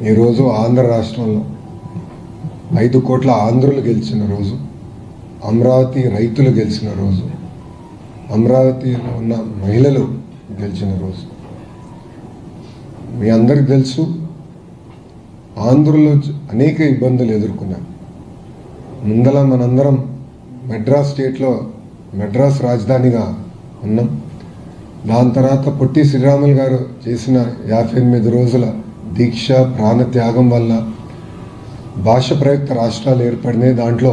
ఈరోజు ఆంధ్ర రాష్ట్రంలో 5 కోట్ల ఆంధ్రులు గెలిచిన రోజు, అమరావతి రైతులు గెలిచిన రోజు, అమరావతిలో ఉన్న మహిళలు గెలిచిన రోజు. మీ అందరికి తెలుసు, ఆంధ్రులు అనేక ఇబ్బందులు ఎదుర్కొన్నారు. ముందల మనందరం మెడ్రాస్ స్టేట్లో మెడ్రాస్ రాజధానిగా ఉన్నాం. దాని తర్వాత పొట్టి శ్రీరాములు గారు చేసిన 58 రోజుల దీక్ష ప్రాణత్యాగం వల్ల భాష ప్రయుక్త రాష్ట్రాలు ఏర్పడినాయి. దాంట్లో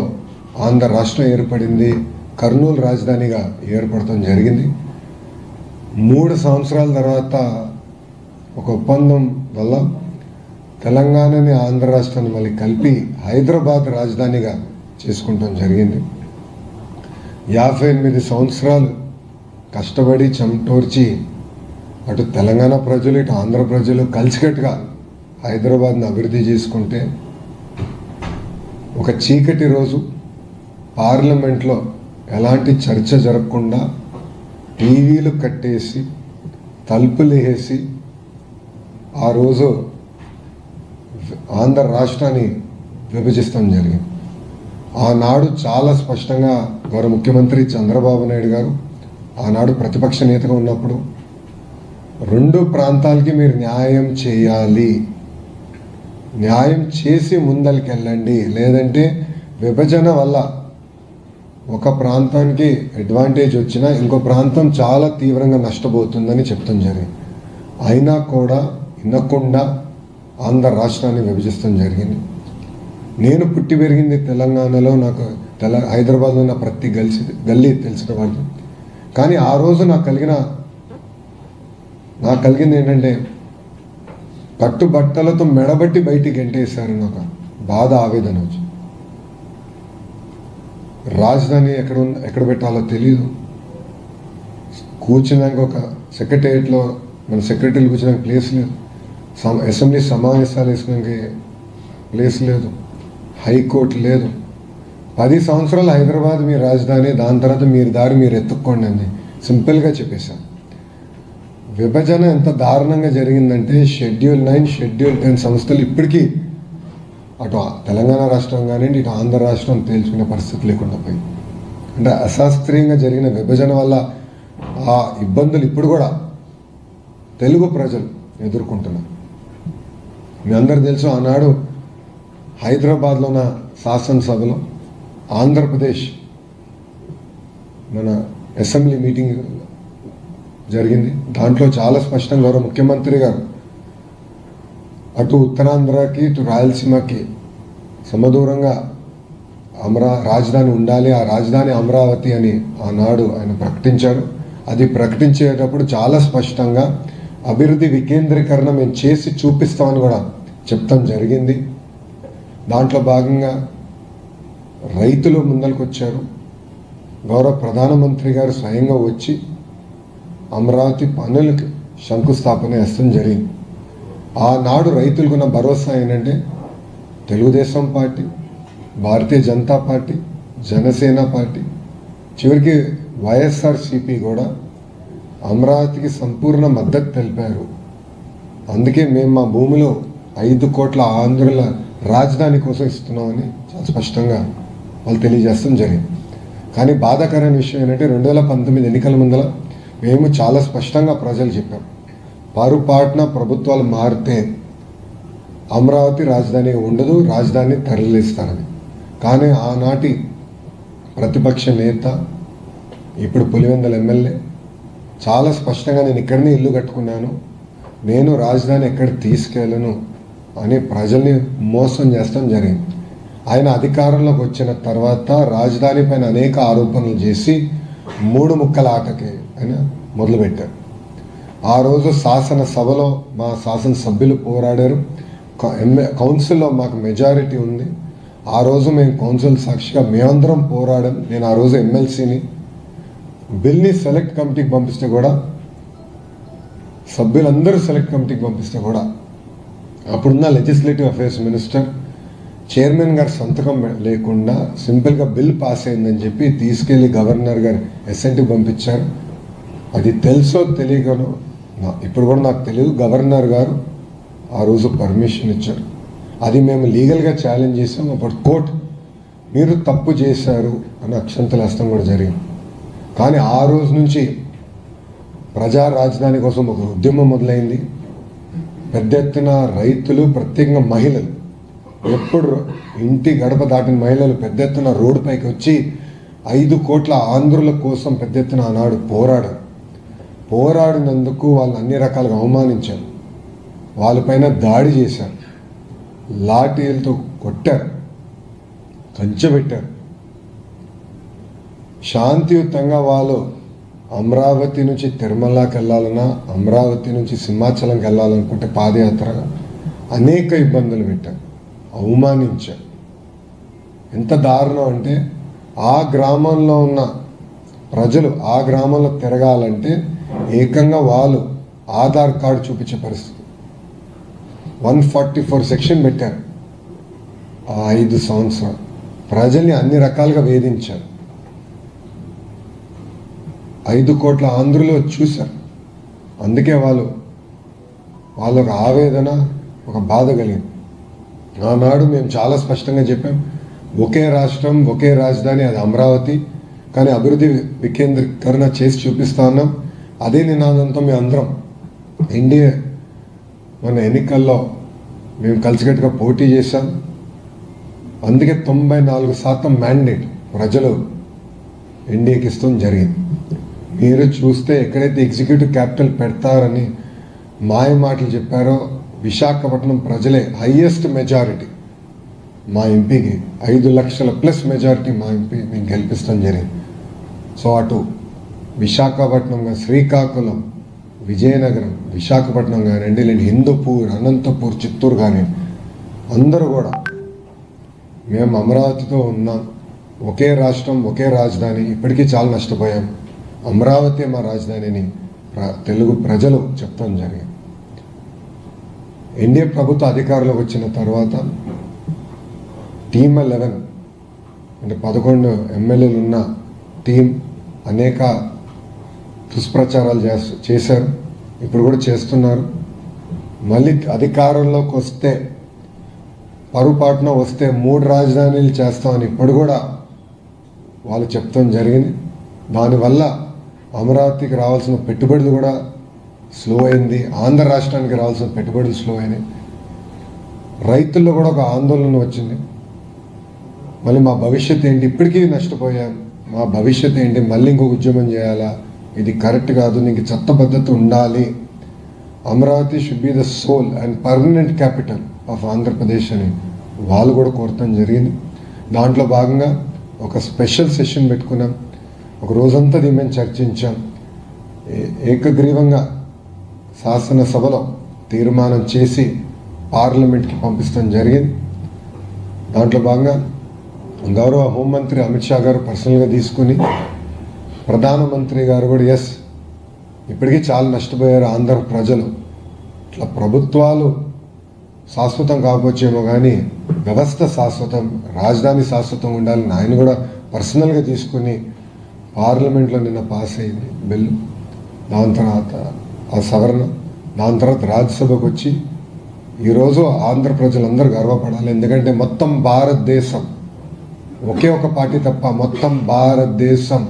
ఆంధ్ర రాష్ట్రం ఏర్పడింది, కర్నూలు రాజధానిగా ఏర్పడటం జరిగింది. 3 సంవత్సరాల తర్వాత ఒక ఒప్పందం వల్ల తెలంగాణని ఆంధ్ర రాష్ట్రాన్ని మళ్ళీ కలిపి హైదరాబాద్ రాజధానిగా చేసుకుంటాం జరిగింది. 58 సంవత్సరాలు కష్టపడి చెమటోర్చి అటు తెలంగాణ ప్రజలు ఇటు ఆంధ్ర ప్రజలు కలిసికట్టుగా హైదరాబాద్ని అభివృద్ధి చేసుకుంటే ఒక చీకటి రోజు పార్లమెంట్లో ఎలాంటి చర్చ జరగకుండా టీవీలు కట్టేసి తలుపులు వేసి ఆ రోజు ఆంధ్ర రాష్ట్రాన్ని విభజిస్తాం జరిగింది. ఆనాడు చాలా స్పష్టంగా గౌరవ ముఖ్యమంత్రి చంద్రబాబు నాయుడు గారు ఆనాడు ప్రతిపక్ష నేతగా ఉన్నప్పుడు 2 ప్రాంతాలకి మీరు న్యాయం చేయాలి, న్యాయం చేసి ముందరికి వెళ్ళండి, లేదంటే విభజన వల్ల ఒక ప్రాంతానికి అడ్వాంటేజ్ వచ్చినా ఇంకో ప్రాంతం చాలా తీవ్రంగా నష్టపోతుందని చెప్తాం జరిగింది. అయినా కూడా వినకుండా ఆంధ్ర రాష్ట్రాన్ని విభజిస్తాం జరిగింది. నేను పుట్టి పెరిగింది తెలంగాణలో, నాకు హైదరాబాద్లో ఉన్న ప్రతి గల్లీ తెలిసిన వాళ్ళు. కానీ ఆ రోజు నాకు కలిగింది ఏంటంటే కట్టుబట్టలతో మెడబట్టి బయటికి గెంటేశారు. నాకు బాధ, ఆవేదన వచ్చి రాజధాని ఎక్కడ పెట్టాలో తెలియదు. కూర్చున్నాక ఒక సెక్రటేరియట్లో మన సెక్రటరీలు కూర్చున్నాక ప్లేస్ లేదు, అసెంబ్లీ సమావేశాలు వేసుకోవడానికి ప్లేస్ లేదు, హైకోర్టు లేదు. 10 సంవత్సరాలు హైదరాబాద్ మీ రాజధాని, దాని తర్వాత మీరు దారి మీరు ఎత్తుక్కోండి అని సింపుల్గా చెప్పేశాను. విభజన ఎంత దారుణంగా జరిగిందంటే షెడ్యూల్ 9, షెడ్యూల్ 10 సంస్థలు ఇప్పటికీ అటు తెలంగాణ రాష్ట్రం కానివ్వండి ఇటు ఆంధ్ర రాష్ట్రం తేల్చుకునే పరిస్థితి లేకుండా పోయింది. అంటే అశాస్త్రీయంగా జరిగిన విభజన వల్ల ఆ ఇబ్బందులు ఇప్పుడు కూడా తెలుగు ప్రజలు ఎదుర్కొంటున్నారు. మీ అందరు తెలుసు, ఆనాడు హైదరాబాద్లో ఉన్న శాసనసభలో ఆంధ్రప్రదేశ్ మన అసెంబ్లీ మీటింగ్ జరిగింది. దాంట్లో చాలా స్పష్టంగా గౌరవ ముఖ్యమంత్రి గారు అటు ఉత్తరాంధ్రకి ఇటు రాయలసీమకి సమదూరంగా రాజధాని ఉండాలి, ఆ రాజధాని అమరావతి అని ఆనాడు ఆయన ప్రకటించారు. అది ప్రకటించేటప్పుడు చాలా స్పష్టంగా అభివృద్ధి వికేంద్రీకరణ మేము చేసి చూపిస్తామని కూడా చెప్తాం జరిగింది. దాంట్లో భాగంగా రైతులు ముందరికి వచ్చారు. గౌరవ ప్రధానమంత్రి గారు స్వయంగా వచ్చి అమరావతి పనులకి శంకుస్థాపన చేస్తాం జరిగింది. ఆనాడు రైతులకున్న భరోసా ఏంటంటే Telugu Desam party, Bharatiya Janata party, Janasena party, చివరికి వైఎస్ఆర్సీపీ కూడా అమరావతికి సంపూర్ణ మద్దతు తెలిపారు. అందుకే మేము మా భూమిలో 5 కోట్ల ఆంధ్రుల రాజధాని కోసం ఇస్తున్నామని చాలా స్పష్టంగా వాళ్ళు తెలియజేస్తాం జరిగింది. కానీ బాధాకరమైన విషయం ఏంటంటే 2019 ఎన్నికల ముందర మేము చాలా స్పష్టంగా ప్రజలు చెప్పాం, పొరపాటున ప్రభుత్వాలు మారితే అమరావతి రాజధానిగా ఉండదు, రాజధాని తరలిస్తారని. కానీ ఆనాటి ప్రతిపక్ష నేత, ఇప్పుడు పులివెందుల ఎమ్మెల్యే చాలా స్పష్టంగా నేను ఇక్కడనే ఇల్లు కట్టుకున్నాను, నేను రాజధాని ఎక్కడ తీసుకెళ్ళను అని ప్రజల్ని మోసం చేస్తాం జరిగింది. ఆయన అధికారంలోకి వచ్చిన తర్వాత రాజధాని పైన అనేక ఆరోపణలు చేసి 3 ముక్కల ఆటకి ఆయన మొదలుపెట్టారు. ఆ రోజు శాసనసభలో మా శాసనసభ్యులు పోరాడారు, కౌన్సిల్లో మాకు మెజారిటీ ఉంది. ఆ రోజు మేము కౌన్సిల్ సాక్షిగా మేమందరం పోరాడాం. నేను ఆ రోజు ఎమ్మెల్సీని, బిల్ని సెలెక్ట్ కమిటీకి పంపిస్తే కూడా సభ్యులందరూ సెలెక్ట్ కమిటీకి పంపిస్తే కూడా అప్పుడున్న లెజిస్లేటివ్ అఫైర్స్ మినిస్టర్ చైర్మన్ గారు సంతకం లేకుండా సింపుల్గా బిల్ పాస్ అయిందని చెప్పి తీసుకెళ్లి గవర్నర్ గారు ఎస్ఎన్టీ పంపించారు. అది తెలుసో తెలియకనో ఇప్పుడు కూడా నాకు తెలియదు, గవర్నర్ గారు ఆ రోజు పర్మిషన్ ఇచ్చారు. అది మేము లీగల్గా ఛాలెంజ్ చేసాం. అప్పుడు కోర్టు మీరు తప్పు చేశారు అని అక్షంతలు హస్తం కూడా జరిగింది. కానీ ఆ రోజు నుంచి ప్రజా రాజధాని కోసం ఒక ఉద్యమం మొదలైంది. పెద్ద ఎత్తున రైతులు, ప్రత్యేకంగా మహిళలు, ఎప్పుడు ఇంటి గడప దాటిన మహిళలు పెద్ద ఎత్తున రోడ్డుపైకి వచ్చి 5 కోట్ల ఆంధ్రుల కోసం పెద్ద ఎత్తున ఆనాడు పోరాడినందుకు వాళ్ళు అన్ని రకాలుగా అవమానించారు, వాళ్ళపైన దాడి చేశారు, లాఠీలతో కొట్టారు, కంచెబెట్టారు. శాంతియుతంగా వాళ్ళు అమరావతి నుంచి తిరుమలకి వెళ్ళాలన్నా, అమరావతి నుంచి సింహాచలంకి వెళ్ళాలనుకుంటే పాదయాత్రగా అనేక ఇబ్బందులు పెట్టారు, అవమానించారు. ఎంత దారుణం అంటే ఆ గ్రామంలో ఉన్న ప్రజలు ఆ గ్రామంలో తిరగాలంటే ఏకంగా వాళ్ళు ఆధార్ కార్డు చూపించే పరిస్థితి. 144 సెక్షన్ పెట్టారు. ఆ 5 సంవత్సరాలు ప్రజల్ని అన్ని రకాలుగా వేధించారు. 5 కోట్ల ఆంధ్రులు చూశారు. అందుకే వాళ్ళకు ఆవేదన, ఒక బాధ కలిగింది. ఆనాడు మేము చాలా స్పష్టంగా చెప్పాం, ఒకే రాష్ట్రం, ఒకే రాజధాని, అది అమరావతి. కానీ అభివృద్ధి వికేంద్రీకరణ చేసి చూపిస్తా ఉన్నాం. అదే నినాదంతో మేము అందరం ఎన్డీఏ మన ఎన్నికల్లో మేము కలిసికట్టుగా పోటీ చేశాం. అందుకే 94% మ్యాండేట్ ప్రజలు ఎన్డీఏకి ఇస్తాం జరిగింది. మీరు చూస్తే ఎక్కడైతే ఎగ్జిక్యూటివ్ క్యాపిటల్ పెడతారని మాయ మాటలు చెప్పారో, విశాఖపట్నం ప్రజలే హైయెస్ట్ మెజారిటీ మా ఎంపీకి 5 లక్షల ప్లస్ మెజారిటీ మా ఎంపీ మేము గెలిపిస్తాం జరిగింది. సో అటు విశాఖపట్నం, శ్రీకాకుళం, విజయనగరం, విశాఖపట్నం కానివ్వండి, లేని హిందూపూర్, అనంతపూర్, చిత్తూరు కానివ్వండి, అందరూ కూడా మేము అమరావతితో ఉన్నాం, ఒకే రాష్ట్రం, ఒకే రాజధాని. ఇప్పటికీ చాలా నష్టపోయాం. అమరావతి మా రాజధానిని తెలుగు ప్రజలు చెప్తాం జరిగింది. ఎన్డీఏ ప్రభుత్వ అధికారంలోకి వచ్చిన తర్వాత టీమ్ 11 అంటే 11 ఎమ్మెల్యేలు ఉన్న టీం అనేక దుష్ప్రచారాలు చేశారు. ఇప్పుడు కూడా చేస్తున్నారు. మళ్ళీ అధికారంలోకి వస్తే, పరుపాటున వస్తే 3 రాజధానులు చేస్తామని ఇప్పుడు కూడా వాళ్ళు చెప్తాం జరిగింది. దానివల్ల అమరావతికి రావాల్సిన పెట్టుబడులు కూడా స్లో అయింది. ఆంధ్ర రాష్ట్రానికి రావాల్సిన పెట్టుబడులు స్లో అయినాయి. రైతుల్లో కూడా ఒక ఆందోళన వచ్చింది. మళ్ళీ మా భవిష్యత్తు ఏంటి, ఇప్పటికీ నష్టపోయాం, మా భవిష్యత్తు ఏంటి, మళ్ళీ ఇంకొక ఉద్యమం చేయాలా, ఇది కరెక్ట్ కాదు, నీకు చట్టబద్ధత ఉండాలి, Amaravati should be the sole and permanent capital of Andhra Pradesh అని వాళ్ళు కూడా కోరటం జరిగింది. దాంట్లో భాగంగా ఒక స్పెషల్ సెషన్ పెట్టుకున్నాం. ఒక రోజంతా దీని మేము చర్చించాం. ఏకగ్రీవంగా శాసనసభలో తీర్మానం చేసి పార్లమెంట్కి పంపిస్తాం జరిగింది. దాంట్లో భాగంగా గౌరవ హోంమంత్రి అమిత్ షా గారు పర్సనల్గా తీసుకుని, ప్రధానమంత్రి గారు కూడా ఇప్పటికీ చాలా నష్టపోయారు ఆంధ్ర ప్రజలు. ఇట్లా ప్రభుత్వాలు శాశ్వతం కాకపోవచ్చేమో కానీ వ్యవస్థ శాశ్వతం, రాజధాని శాశ్వతం ఉండాలని ఆయన కూడా పర్సనల్గా తీసుకుని పార్లమెంట్లో నిన్న పాస్ అయింది బిల్లు. దాని తర్వాత ఆ సవరణ, దాని తర్వాత రాజ్యసభకు వచ్చి ఈరోజు ఆంధ్ర ప్రజలందరూ గర్వపడాలి. ఎందుకంటే మొత్తం భారతదేశం, ఒకే ఒక పార్టీ తప్ప మొత్తం భారతదేశం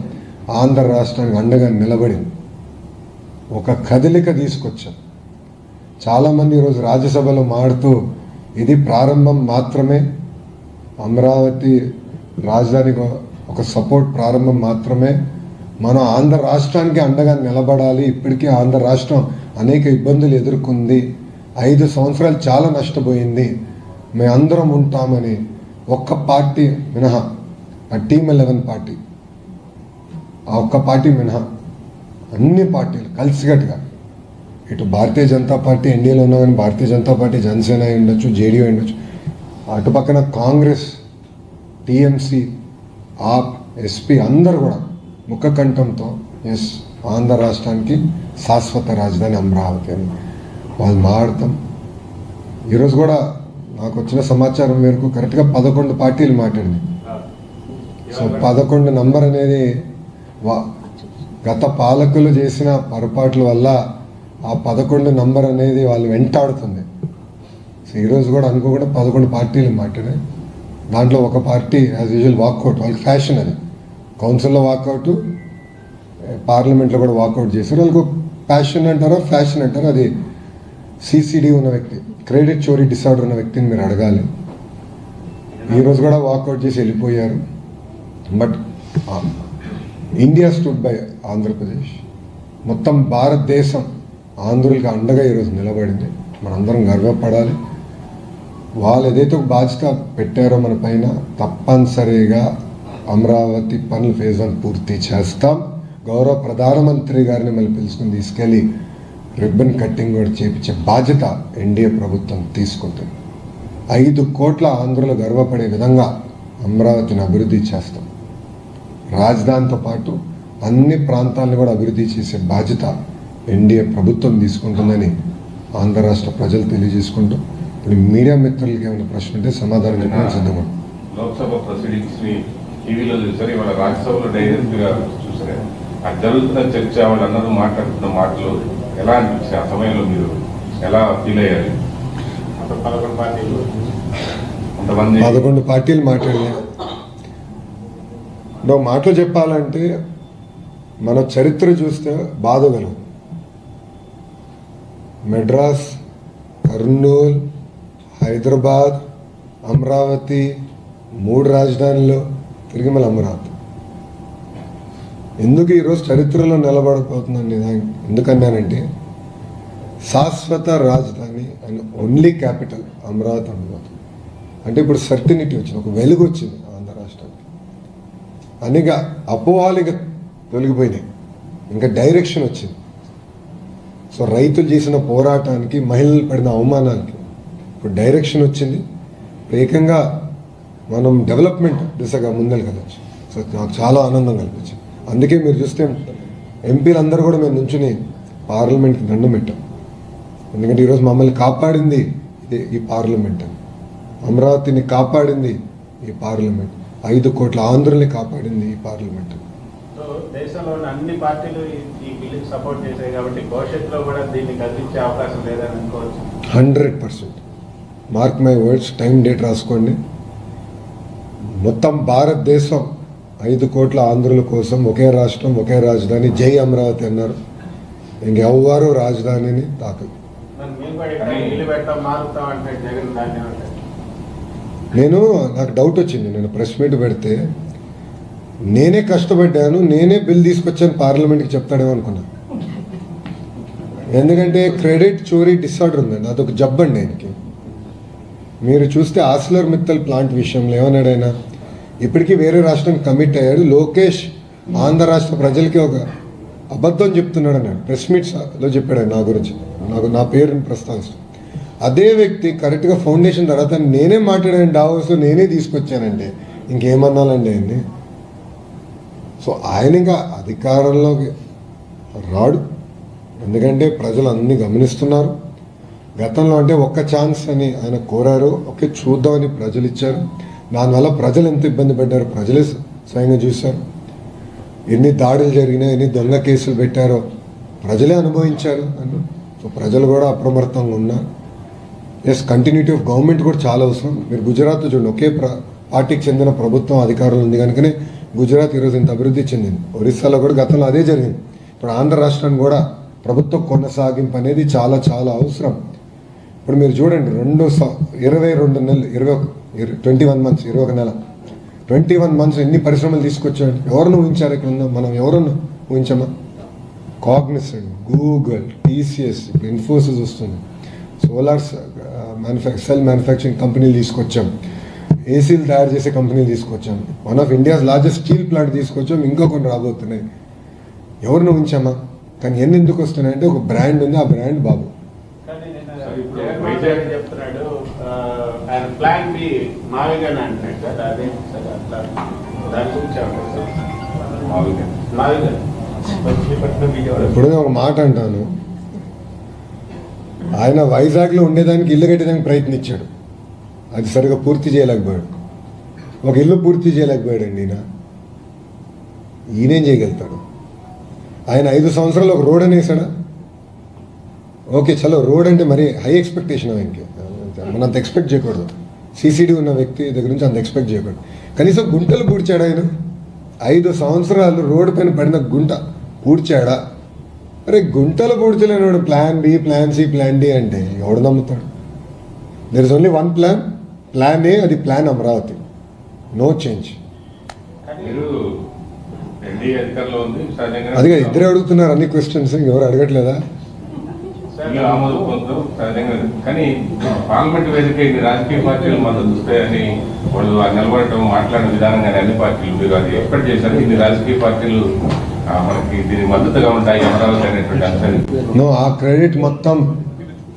ఆంధ్ర రాష్ట్రానికి అండగా నిలబడింది. ఒక కదలిక తీసుకొచ్చాం. చాలామంది ఈరోజు రాజ్యసభలో మాడుతూ ఇది ప్రారంభం మాత్రమే, అమరావతి రాజధానికి ఒక సపోర్ట్ ప్రారంభం మాత్రమే, మనం ఆంధ్ర రాష్ట్రానికి అండగా నిలబడాలి. ఇప్పటికీ ఆంధ్ర రాష్ట్రం అనేక ఇబ్బందులు ఎదుర్కొంది, 5 సంవత్సరాలు చాలా నష్టపోయింది, మేమందరం ఉంటామని ఒక్క పార్టీ మినహా, ఆ టీమ్ 11 పార్టీ, ఆ ఒక్క పార్టీ మినహా అన్ని పార్టీలు కలిసికట్టుగా, ఇటు భారతీయ జనతా పార్టీ ఎన్డీఏలో ఉన్నా కానీ భారతీయ జనతా పార్టీ, జనసేన అయి ఉండొచ్చు, జేడీయూ అయి ఉండొచ్చు, అటు పక్కన కాంగ్రెస్, టీఎంసీ, ఆప్, ఎస్పీ అందరూ కూడా ముఖ కంఠంతో ఎస్ ఆంధ్ర రాష్ట్రానికి శాశ్వత రాజధాని అమరావతి అని వాళ్ళు మాట్లాడతాం. ఈరోజు కూడా నాకు వచ్చిన సమాచారం మేరకు కరెక్ట్గా 11 పార్టీలు మాట్లాడింది. సో 11 నంబర్ అనేది గత పాలకులు చేసిన పొరపాట్ల వల్ల ఆ 11 నంబర్ అనేది వాళ్ళు వెంటాడుతుంది. సో ఈరోజు కూడా అనుకోకుండా 11 పార్టీలు మాట్లాడాయి. దాంట్లో ఒక పార్టీ యాజ్ యూజువల్ వాకౌట్, వాళ్ళకి ఫ్యాషన్ అది. కౌన్సిల్లో వాకౌట్, పార్లమెంట్లో కూడా వాకౌట్ చేశారు. వాళ్ళకు ప్యాషన్ అంటారో ఫ్యాషన్ అంటారో, అది సిసిడి ఉన్న వ్యక్తి, క్రెడిట్ చోరీ డిసార్డర్ ఉన్న వ్యక్తిని మీరు అడగాలి. ఈరోజు కూడా వాకౌట్ చేసి వెళ్ళిపోయారు. But India stood by Andhra Pradesh. మొత్తం భారతదేశం ఆంధ్రులకి అండగా ఈరోజు నిలబడింది. మనందరం గర్వపడాలి. వాళ్ళు ఏదైతే ఒక బాధ్యత పెట్టారో మన పైన, తప్పనిసరిగా అమరావతి పనులు ఫేజ్ 1 పూర్తి చేస్తాం. గౌరవ ప్రధానమంత్రి గారిని మళ్ళీ పిలుచుకుని తీసుకెళ్ళి రిబ్బన్ కట్టింగ్ కూడా చేపించే బాధ్యత ఎన్డీఏ ప్రభుత్వం తీసుకుంటుంది. 5 కోట్ల ఆంధ్రులు గర్వపడే విధంగా అమరావతిని అభివృద్ధి చేస్తాం. రాజధానితో పాటు అన్ని ప్రాంతాలను కూడా అభివృద్ధి చేసే బాధ్యత ఎన్డీఏ ప్రభుత్వం తీసుకుంటుందని ఆంధ్ర రాష్ట్ర ప్రజలు తెలియజేసుకుంటూ, ఇప్పుడు మీడియా మిత్రులకి ఏమైనా ప్రశ్న ఉంటే సమాధానం చెప్పడానికి సిద్ధంగా. లోక్సభ ప్రొసీడింగ్స్ ని టీవీలో చూసారు, ఇవాళ రాజ్యసభలో డైరెక్ట్ గా చూసారు. అది జరుగుతున్న చర్చ, వాళ్ళందరూ మాట్లాడుతున్న మాటలు ఎలా అనిపించాయి? ఆ సమయంలో మీరు ఎలా ఫీల్ అయ్యారు? 11 పార్టీలు మాట్లాడారు. మాటలు చెప్పాలంటే మన చరిత్ర చూస్తే బాధగలం. మెడ్రాస్, కర్నూలు, హైదరాబాద్, అమరావతి, 3 రాజధానులు, తిరిగి మళ్ళీ అమరావతి. ఎందుకు ఈరోజు చరిత్రలో నిలబడకపోతుందండి? ఎందుకన్నానంటే శాశ్వత రాజధాని and only capital Amaravati Amaravati అంటే ఇప్పుడు సర్టినిటీ వచ్చింది, ఒక వెలుగు వచ్చింది ఆంధ్ర రాష్ట్రానికి. అనేక అపోహాలు ఇక తొలగిపోయినాయి, ఇంకా డైరెక్షన్ వచ్చింది. సో రైతులు చేసిన పోరాటానికి, మహిళలు పడిన అవమానానికి ఇప్పుడు డైరెక్షన్ వచ్చింది. ఏకంగా మనం డెవలప్మెంట్ దిశగా ముందలు కలవచ్చు. సో నాకు చాలా ఆనందం కల్పించింది. అందుకే మీరు చూస్తే ఎంపీలు అందరూ కూడా మేము నుంచుని పార్లమెంట్కి దండం పెట్టాం. ఎందుకంటే ఈరోజు మమ్మల్ని కాపాడింది ఈ పార్లమెంట్, అమరావతిని కాపాడింది ఈ పార్లమెంట్, 5 కోట్ల ఆంధ్రుల్ని కాపాడింది ఈ పార్లమెంట్. దేశంలో అన్ని పార్టీలు ఈ బిల్లుకి సపోర్ట్ చేశాయి కాబట్టి భవిష్యత్తులో కూడా దీన్ని కల్పించే అవకాశం లేదని అనుకోవచ్చు. 100%. Mark my words, time date రాసుకోండి. మొత్తం భారతదేశం 5 కోట్ల ఆంధ్రుల కోసం ఒకే రాష్ట్రం, ఒకే రాజధాని, జై అమరావతి అన్నారు. ఇంకెవ్వరూ రాజధానిని తాకదు. నాకు డౌట్ వచ్చింది, నేను ప్రెస్ మీట్ పెడితే నేనే కష్టపడ్డాను, నేనే బిల్ తీసుకొచ్చాను పార్లమెంట్కి చెప్తాడేమో అనుకున్నా. ఎందుకంటే క్రెడిట్ చోరీ డిసార్డర్ ఉందండి, అదొక జబ్బండి ఆయనకి. మీరు చూస్తే ఆర్సిలర్ మిత్తల్ ప్లాంట్ విషయంలో ఏమన్నాడైనా, ఇప్పటికీ వేరే రాష్ట్రానికి కమిట్ అయ్యాడు. లోకేష్ ఆంధ్ర రాష్ట్ర ప్రజలకి ఒక అబద్ధం చెప్తున్నాడు అన్నాడు, ప్రెస్ మీట్స్లో చెప్పాడు నా గురించి, నా పేరుని ప్రస్తావిస్తాను. అదే వ్యక్తి కరెక్ట్గా ఫౌండేషన్ తర్వాత నేనే మాట్లాడాను డావోస్లో, నేనే తీసుకొచ్చానంటే ఇంకేమన్నాలండి ఆయన్ని. సో ఆయన ఇంకా అధికారంలోకి రాడు, ఎందుకంటే ప్రజలు అన్నీ గమనిస్తున్నారు. గతంలో అంటే ఒక్క ఛాన్స్ అని ఆయన కోరారు, ఓకే చూద్దామని ప్రజలు ఇచ్చారు. దానివల్ల ప్రజలు ఎంత ఇబ్బంది పడ్డారో ప్రజలే స్వయంగా చూశారు. ఎన్ని దాడులు జరిగినాయి, ఎన్ని దొంగ కేసులు పెట్టారో ప్రజలే అనుభవించారు. సో ప్రజలు కూడా అప్రమత్తంగా ఉన్నారు. ఎస్, కంటిన్యూటీ ఆఫ్ గవర్నమెంట్ కూడా చాలా అవసరం. మీరు గుజరాత్ చూడండి, ఒకే పార్టీకి చెందిన ప్రభుత్వం అధికారంలో ఉంది కనుకనే గుజరాత్ ఈరోజు ఇంత అభివృద్ధి చెందింది. ఒరిస్సాలో కూడా గతంలో అదే జరిగింది. ఇప్పుడు ఆంధ్ర రాష్ట్రానికి కూడా ప్రభుత్వ కొనసాగింపు అనేది చాలా చాలా అవసరం. ఇప్పుడు మీరు చూడండి, 22 నెలలు 21 మంత్స్ 21 నెల 21 మంత్స్ ఎన్ని పరిశ్రమలు తీసుకొచ్చాడు. ఎవరిని ఊహించారు? ఇక్కడ ఉందా మనం ఎవరన్నా ఊహించామా? కాగ్నిసెంట్, గూగుల్, టీసీఎస్, ఇప్పుడు ఇన్ఫోసిస్ వస్తుంది, సోలార్ సెల్ మ్యానుఫ్యాక్చరింగ్ కంపెనీలు తీసుకొచ్చాం, ఏసీలు తయారు చేసే కంపెనీలు తీసుకొచ్చాం, one of India's largest steel plant తీసుకొచ్చాం, ఇంకా కొన్ని రాబోతున్నాయి. ఎవరిని ఊహించామా? కానీ ఎన్ని ఎందుకు వస్తున్నాయంటే ఒక బ్రాండ్ ఉంది, ఆ బ్రాండ్ బాబు. చెప్తున్నాడు ఆయన ప్లాన్ బి మావిగన్ అంటున్నాడు సార్, అదే సార్ అట్లా దాని గురించి ఇప్పుడు ఒక మాట అంటాను, ఆయన వైజాగ్లో ఉండేదానికి ఇల్లు కట్టేదానికి ప్రయత్నించాడు, అది సరిగా పూర్తి చేయలేకపోయాడు. ఒక ఇల్లు పూర్తి చేయలేకపోయాడండి ఈయనేం చేయగలుగుతాడు? ఆయన 5 సంవత్సరాలు ఒక రోడ్ అనేసాడా? ఓకే చలో, రోడ్ అంటే మరి హై ఎక్స్పెక్టేషన్ ఆయనకి. మనం అంత ఎక్స్పెక్ట్ చేయకూడదు. సిసిడి ఉన్న వ్యక్తి దగ్గర నుంచి అంత ఎక్స్పెక్ట్ చేయకూడదు. కనీసం గుంటలు పూడ్చాడు ఆయన. 5 సంవత్సరాలు రోడ్డు పైన పడిన గుంట పూడ్చాడా? అరే గుంటలు పూడ్చలేనాడు. Plan B, plan C, plan D అంటే ఎవడు నమ్ముతాడు? There is only one plan A, అది ప్లాన్ అమరావతి. No change. మీరు ఎన్డీఏ అధికారంలో ఉంది, సహజంగా అదిగా ఇద్దరే అడుగుతున్నారు అన్ని క్వశ్చన్స్, ఎవరు అడగట్లేదా? మీరు ఆమోదం పొందుతారు సహజంగా. కానీ పార్లమెంట్ వేదిక ఇన్ని రాజకీయ పార్టీలు మద్దతు వస్తాయని వాళ్ళు నిలబడటం, మాట్లాడిన విధానం కానీ అన్ని పార్టీలు మీరు అది ఎక్స్పెక్ట్ చేశారు. ఇన్ని రాజకీయ పార్టీలు మనకి దీనికి మద్దతుగా ఉంటాయి అమరావతి అనేటువంటి అంశాన్ని. నో, ఆ క్రెడిట్ మొత్తం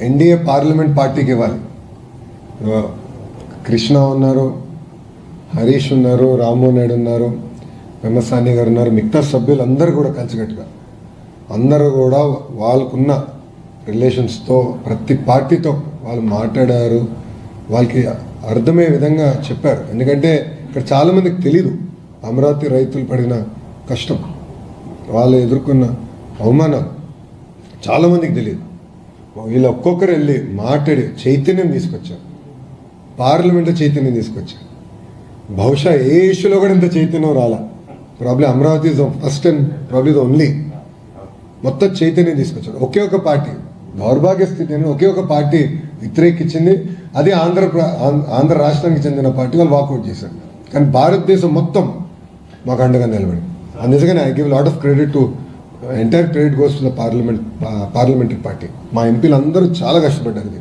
ఎన్డీఏ పార్లమెంట్ పార్టీకి ఇవ్వాలి. కృష్ణ ఉన్నారు, హరీష్ ఉన్నారు, రామ్మోహన్ నాయుడు ఉన్నారు, పెమ్మసాని గారు ఉన్నారు, మిగతా సభ్యులందరూ కూడా కలిసికట్టుగా అందరూ కూడా వాళ్ళకున్న రిలేషన్స్తో ప్రతి పార్టీతో వాళ్ళు మాట్లాడారు. వాళ్ళకి అర్థమయ్యే విధంగా చెప్పారు. ఎందుకంటే ఇక్కడ చాలామందికి తెలీదు అమరావతి రైతులు పడిన కష్టం, వాళ్ళు ఎదుర్కొన్న అవమానాలు చాలామందికి తెలియదు. వీళ్ళు ఒక్కొక్కరు వెళ్ళి మాట్లాడి చైతన్యం తీసుకొచ్చారు. పార్లమెంట్లో చైతన్యం తీసుకొచ్చారు. బహుశా ఏ ఇష్యూలో కూడా ఇంత చైతన్యం రాలా. Probably Amaravati is the first and probably the only. మొత్తం చైతన్యం తీసుకొచ్చారు. ఒకే ఒక పార్టీ దౌర్భాగ్య స్థితిని ఒకే ఒక పార్టీ వ్యతిరేకించింది. అది ఆంధ్ర రాష్ట్రానికి చెందిన పార్టీ. వాళ్ళు వాకౌట్ చేశారు. కానీ భారతదేశం మొత్తం మాకు అండగా నిలబడింది. అందుకని I give lot of credit to entire credit goes to the parliamentary party. మా ఎంపీలు అందరూ చాలా కష్టపడ్డారు. ఇది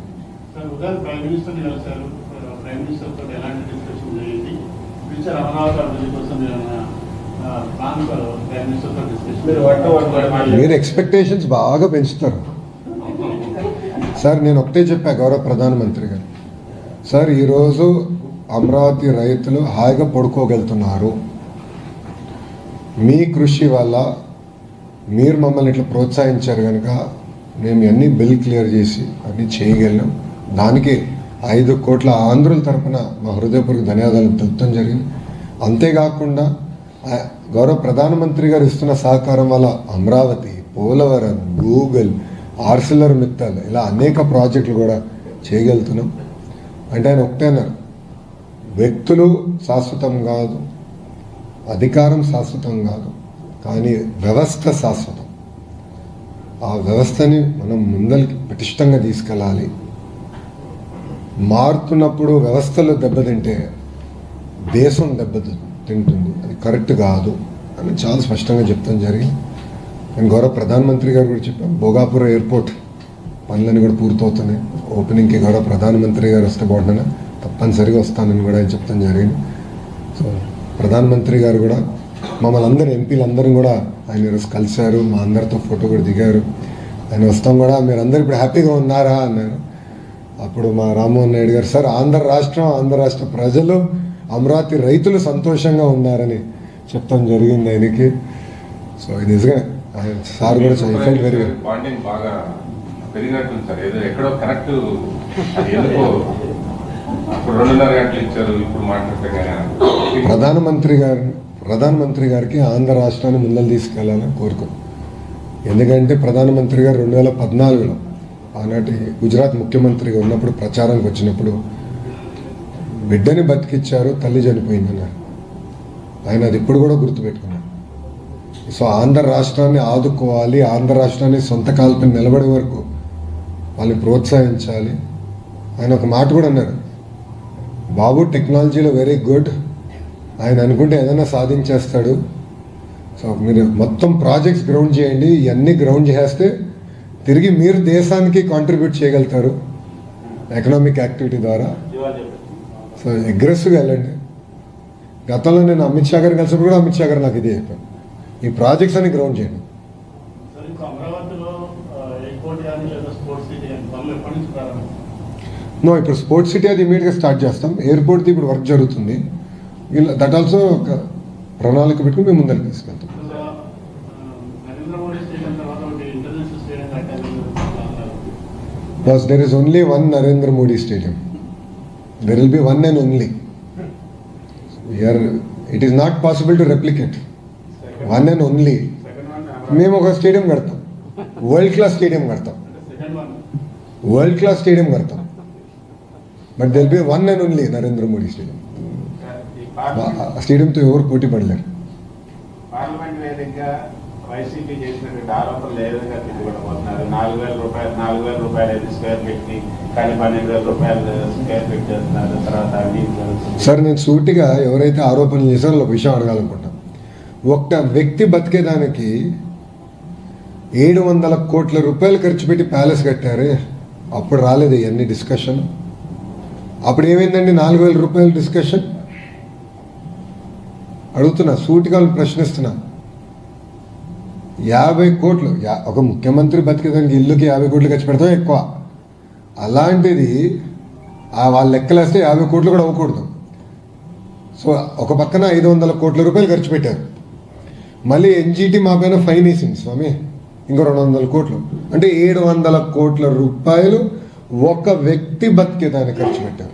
మీరు ఎక్స్పెక్టేషన్స్ బాగా పెంచుతారు సార్. నేను ఒకటే చెప్పా గౌరవ ప్రధానమంత్రి గారు, సార్ ఈరోజు అమరావతి రైతులు హాయిగా పడుకోగలుగుతున్నారు. మీ కృషి వల్ల మీరు మమ్మల్ని ఇట్లా ప్రోత్సహించారు కనుక మేము అన్ని బిల్ క్లియర్ చేసి అన్నీ చేయగలిగాం. దానికి 5 కోట్ల ఆంధ్రుల తరఫున మా హృదయపూర్వక ధన్యవాదాలు తెలుపడం జరిగింది. అంతేకాకుండా గౌరవ ప్రధానమంత్రి గారు ఇస్తున్న సహకారం వల్ల అమరావతి, పోలవరం, గూగుల్, ఆర్సిలర్ మిత్తల్ ఇలా అనేక ప్రాజెక్టులు కూడా చేయగలుగుతున్నాం. అంటే ఆయన ఒకటే అన్నారు, వ్యక్తులు శాశ్వతం కాదు, అధికారం శాశ్వతం కాదు, కానీ వ్యవస్థ శాశ్వతం. ఆ వ్యవస్థని మనం ముందరికి పటిష్టంగా తీసుకెళ్ళాలి. మారుతున్నప్పుడు వ్యవస్థలు దెబ్బతింటే దేశం దెబ్బతింటుంది, అది కరెక్ట్ కాదు అని చాలా స్పష్టంగా చెప్తాం జరిగింది. నేను గౌరవ ప్రధానమంత్రి గారు కూడా చెప్పాను, భోగాపురం ఎయిర్పోర్ట్ పనులన్నీ కూడా పూర్తవుతున్నాయి. ఓపెనింగ్కి గౌరవ ప్రధానమంత్రి గారు వస్తే బాగుంటున్నా, తప్పనిసరిగా వస్తానని కూడా ఆయన చెప్తాం జరిగింది. సో ప్రధానమంత్రి గారు కూడా మమ్మల్ని అందరూ ఎంపీలందరూ కూడా ఆయన ఈరోజు కలిశారు, మా అందరితో ఫోటో కూడా దిగారు. ఆయన వస్తాం కూడా మీరు అందరూ ఇప్పుడు హ్యాపీగా ఉన్నారా అన్నారు. అప్పుడు మా రామ్మోహన్ నాయుడు గారు, సార్ ఆంధ్ర రాష్ట్ర ప్రజలు, అమరావతి రైతులు సంతోషంగా ఉన్నారని చెప్తాం జరిగింది ఆయనకి. సో ఇది నిజంగా సార్ కూడా ఫెల్ట్ వెరీ గుడ్. బాండింగ్ బాగా పెరిగినట్టుంది సార్. ఏదో ఎక్కడో కరెక్ట్ అది ఎందుకో అప్పుడు 2.5 గంటలు ఇచ్చారు, ఇప్పుడు మాట్లాడితే ప్రధానమంత్రి గారికి ఆంధ్ర రాష్ట్రాన్ని ముందలు తీసుకెళ్లాలని కోరుకున్నాం. ఎందుకంటే ప్రధానమంత్రి గారు 2014లో ఆనాటి గుజరాత్ ముఖ్యమంత్రిగా ఉన్నప్పుడు ప్రచారానికి వచ్చినప్పుడు బిడ్డని బతికిచ్చారు, తల్లి చనిపోయిందన్నారు. ఆయన అది ఇప్పుడు కూడా గుర్తుపెట్టుకున్నారు. సో ఆంధ్ర రాష్ట్రాన్ని ఆదుకోవాలి, ఆంధ్ర రాష్ట్రాన్ని సొంత కాల్పై నిలబడే వరకు వాళ్ళని ప్రోత్సహించాలి. ఆయన ఒక మాట కూడా అన్నారు, బాబు టెక్నాలజీలో వెరీ గుడ్, ఆయన అనుకుంటే ఏదైనా సాధించేస్తాడు. సో మీరు మొత్తం ప్రాజెక్ట్స్ గ్రౌండ్ చేయండి, ఇవన్నీ గ్రౌండ్ చేస్తే తిరిగి మీరు దేశానికి కాంట్రిబ్యూట్ చేయగలుగుతారు ఎకనామిక్ యాక్టివిటీ ద్వారా. సో అగ్రెసివ్గా వెళ్ళండి. గతంలో నేను అమిత్ షా గారు కలిసినప్పుడు కూడా అమిత్ షా గారు నాకు ఇదే చెప్పాను, ఈ ప్రాజెక్ట్స్ అన్ని గ్రౌండ్ చేయండి. నో, ఇప్పుడు స్పోర్ట్స్ సిటీ అది ఇమీడియట్గా స్టార్ట్ చేస్తాం. ఎయిర్పోర్ట్ది ఇప్పుడు వర్క్ జరుగుతుంది. దట్ ఆల్సో ఒక ప్రణాళిక పెట్టుకుని మేము ముందరికి తీసుకెళ్తాం. Because there is only one Narendra Modi Stadium. There will be one and only. It is not possible to replicate. One and only. మేము ఒక స్టేడియం కడతాం, వరల్డ్ క్లాస్ స్టేడియం కడతాం. But there'll be one and only Narendra Modi stadium. ఈ parliament ఆ స్టేడియంతో ఎవరు పోటీ పడలేరు. Parliament వేదికగా వైసీపీ చేసినటువంటి ఆరోపణలు ఏ విధంగా తిరుగుబడబోతున్నారు? 4,000 రూపాయలు స్క్వేర్ ఫీట్ కి, కానీ 12,000 రూపాయలు స్క్వేర్ ఫీట్ చేస్తున్నారు. తర్వాత అవినీతి జరుగుతుంది. సార్, నేను సూటిగా ఎవరైతే ఆరోపణలు చేశారో ఒక విషయం అడగాలనుకుంటాను. ఒక వ్యక్తి బతికేదానికి 700 కోట్ల రూపాయలు ఖర్చు పెట్టి ప్యాలెస్ కట్టారే, అప్పుడు రాలేదు ఇవన్నీ డిస్కషన్. అప్పుడు ఏమైందండి 4,000 రూపాయల డిస్కషన్? అడుగుతున్నా, సూటిగా ప్రశ్నిస్తున్నా. 50 కోట్లు ఒక ముఖ్యమంత్రి బతికేదానికి ఇల్లుకి 50 కోట్లు ఖర్చు పెడతాం ఎక్కువ. అలాంటిది వాళ్ళ లెక్కలేస్తే 50 కోట్లు కూడా అవ్వకూడదు. సో ఒక పక్కన 500 కోట్ల రూపాయలు ఖర్చు పెట్టారు. మళ్ళీ ఎన్జీటీ మా పైన ఫైన్ వేసింది స్వామి, ఇంకో 200 కోట్లు. అంటే 700 కోట్ల రూపాయలు ఒక వ్యక్తి బతికేదాన్ని ఖర్చు పెట్టారు.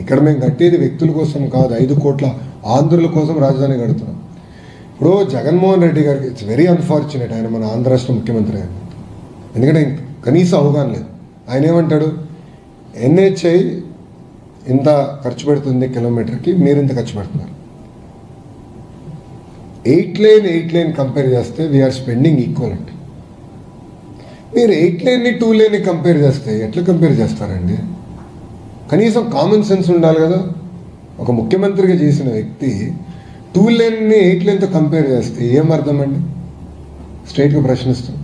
ఇక్కడ మేము కట్టేది వ్యక్తుల కోసం కాదు, 5 కోట్ల ఆంధ్రుల కోసం రాజధాని కడుతున్నాం. ఇప్పుడు జగన్మోహన్ రెడ్డి గారికి ఇట్స్ వెరీ అన్ఫార్చునేట్, ఆయన మన ఆంధ్ర రాష్ట్ర ముఖ్యమంత్రి ఆయన. ఎందుకంటే కనీసం అవగాహన లేదు. ఆయన ఏమంటాడు, ఎన్హెచ్ఐ ఇంత ఖర్చు పెడుతుంది కిలోమీటర్కి, మీరు ఇంత ఖర్చు పెడుతున్నారు. 8 లైన్ కంపేర్ చేస్తే వీఆర్ స్పెండింగ్ ఈక్వల్ అండి. మీరు 8 లైన్ని 2 లైన్ని కంపేర్ చేస్తే ఎట్లా కంపేర్ చేస్తారండి? కనీసం కామన్ సెన్స్ ఉండాలి కదా. ఒక ముఖ్యమంత్రిగా చేసిన వ్యక్తి 2 లైన్ని 8 లైన్తో కంపేర్ చేస్తే ఏం అర్థం అండి? స్ట్రైట్గా ప్రశ్నిస్తాం.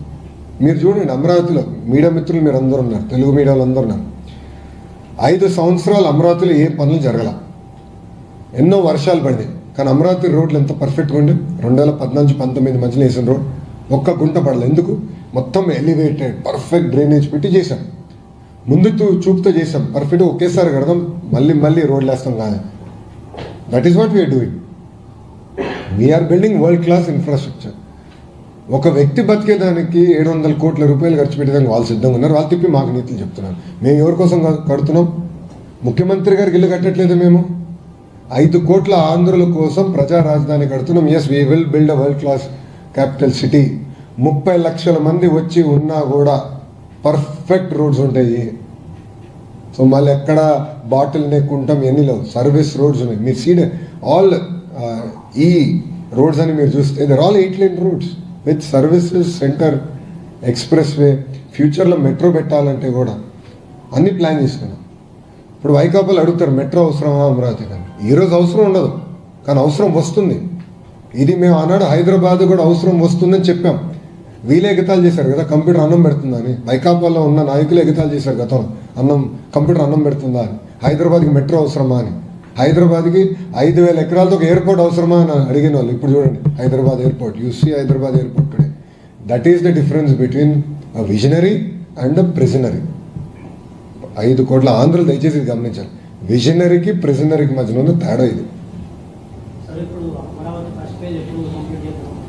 మీరు చూడండి, అమరావతిలో మీడియా మిత్రులు మీరు అందరూ ఉన్నారు, తెలుగు మీడియా వాళ్ళు అందరూ ఉన్నారు. 5 సంవత్సరాలు అమరావతిలో ఏ పనులు జరగల, ఎన్నో వర్షాలు పడింది, కానీ అమరావతి రోడ్లు ఎంత పర్ఫెక్ట్గా ఉండి 2014-19 మధ్యలో వేసిన రోడ్ ఒక్క గుంట పడలేదు. ఎందుకు? మొత్తం ఎలివేటెడ్ పర్ఫెక్ట్ డ్రైనేజ్ పెట్టి చేశాం. ముందు చూపుతో చేసాం, పర్ఫెక్ట్గా ఒకేసారి కడదాం, మళ్ళీ రోడ్లు వేస్తాం కాదు. That is what we are doing. We are building world class infrastructure. ఒక వ్యక్తి బతికేదానికి 700 కోట్ల రూపాయలు ఖర్చు పెట్టేదానికి వాళ్ళు సిద్ధంగా ఉన్నారు. వాళ్ళు తిప్పి మాకు నీతులు చెప్తున్నారు. మేము ఎవరి కోసం కడుతున్నాం? ముఖ్యమంత్రి గారికి ఇల్లు కట్టట్లేదు మేము. 5 కోట్ల ఆంధ్రుల కోసం ప్రజా రాజధాని కడుతున్నాం. Yes, we will build a world class capital city. 30 లక్షల మంది వచ్చి ఉన్నా కూడా పర్ఫెక్ట్ రోడ్స్ ఉంటాయి. సో మళ్ళీ ఎక్కడ బాటిల్ నెక్ ఉంటాం, ఎన్ని లేవు, సర్వీస్ రోడ్స్ ఉన్నాయి. మీరు సీడ్ ఆల్ ఈ రోడ్స్ అని మీరు చూస్తే there all 8 line roads with services, centre, expressway. ఫ్యూచర్లో మెట్రో పెట్టాలంటే కూడా అన్ని ప్లాన్ చేసుకున్నాం. ఇప్పుడు వైకాపాలు అడుగుతారు మెట్రో అవసరమా అమరావతి కానీ. ఈరోజు అవసరం ఉండదు, కానీ అవసరం వస్తుంది. ఇది మేము ఆనాడు హైదరాబాద్ కూడా అవసరం వస్తుందని చెప్పాం. వీళ్ళే ఎగతాలు చేశారు కదా కంప్యూటర్ అన్నం పెడుతుందని. వైకాపాలో ఉన్న నాయకులు ఎగతాలు చేశారు గతం, కంప్యూటర్ అన్నం పెడుతుందా అని. హైదరాబాద్కి మెట్రో అవసరమా అని. హైదరాబాద్కి 5,000 ఎకరాలతో ఒక ఎయిర్పోర్ట్ అవసరమా అని అడిగిన వాళ్ళు ఇప్పుడు చూడండి Hyderabad airport. You see Hyderabad airport today. That is the difference between a visionary and a prisonary. 5 కోట్ల ఆంధ్రులు దయచేసి ఇది గమనించాలి. విజనరీకి ప్రిజనరీకి మధ్యలో ఉన్న తేడా ఇది.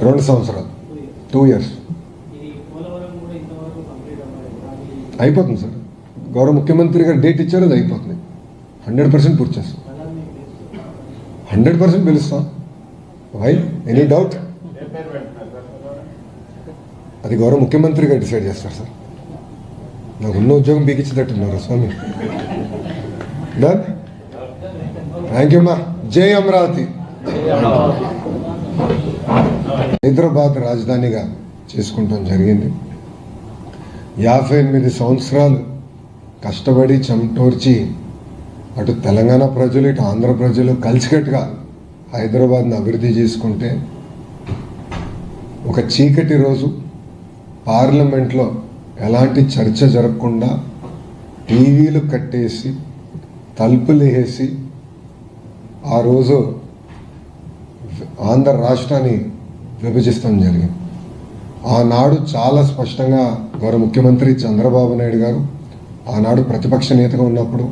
2 సంవత్సరాలు, 2 years అయిపోతుంది సార్. గౌరవ ముఖ్యమంత్రి గారు డేట్ ఇచ్చారు, అది అయిపోతుంది. 100% పూర్తి చేస్తాం, 100% పిలుస్తాం. Why any doubt? అది గౌరవ ముఖ్యమంత్రి గారు డిసైడ్ చేస్తారు సార్. నాకు ఉన్న ఉద్యోగం పీకించేటట్టున్నారు స్వామి. డన్. థ్యాంక్ యూ అమ్మా. జై అమరావతి. హైదరాబాద్ రాజధానిగా చేసుకుంటాం జరిగింది. 58 సంవత్సరాలు కష్టపడి చెమటోర్చి అటు తెలంగాణ ప్రజలు ఇటు ఆంధ్ర ప్రజలు కలిసికట్టుగా హైదరాబాద్ని అభివృద్ధి చేసుకుంటే ఒక చీకటి రోజు పార్లమెంట్లో ఎలాంటి చర్చ జరగకుండా టీవీలు కట్టేసి తలుపులు వేసి ఆ రోజు ఆంధ్ర రాష్ట్రాన్ని విభజిస్తాం జరిగింది. ఆనాడు చాలా స్పష్టంగా గౌరవ ముఖ్యమంత్రి చంద్రబాబు నాయుడు గారు ఆనాడు ప్రతిపక్ష నేతగా ఉన్నప్పుడు